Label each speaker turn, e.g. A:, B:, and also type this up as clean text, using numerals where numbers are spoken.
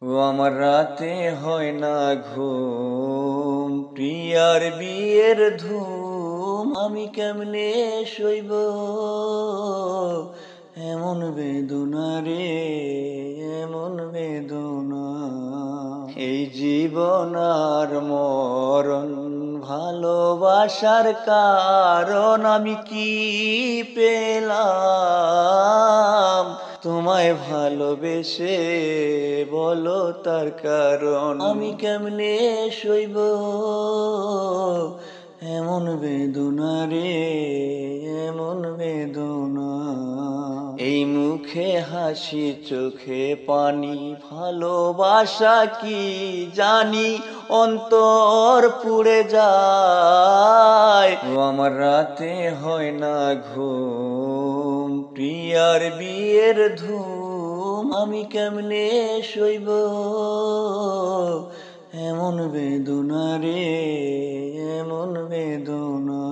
A: ও আমার রাতে হয় না ঘুম, প্রিয়ার বিয়ের ধুম, আমি কেমনে সইব এমন বেদনা রে, এমন বেদনা। এই জীবন আর মরণ, ভালোবাসার কারণ আমি কি পেলাম তোমায় ভালোবেসে, বলো তার কারণ। আমি কেমনে সইব এমন বেদনা রে, এমন বেদনা। এই মুখে হাসি চোখে পানি, ভালোবাসা কি জানি অন্তর পুড়ে যায়। ও আমার রাতে হয় না ঘুম, প্রিয়ার বিয়ের ধুম, আমি কেমনে সইব এমন বেদনা রে, এমন বেদনা।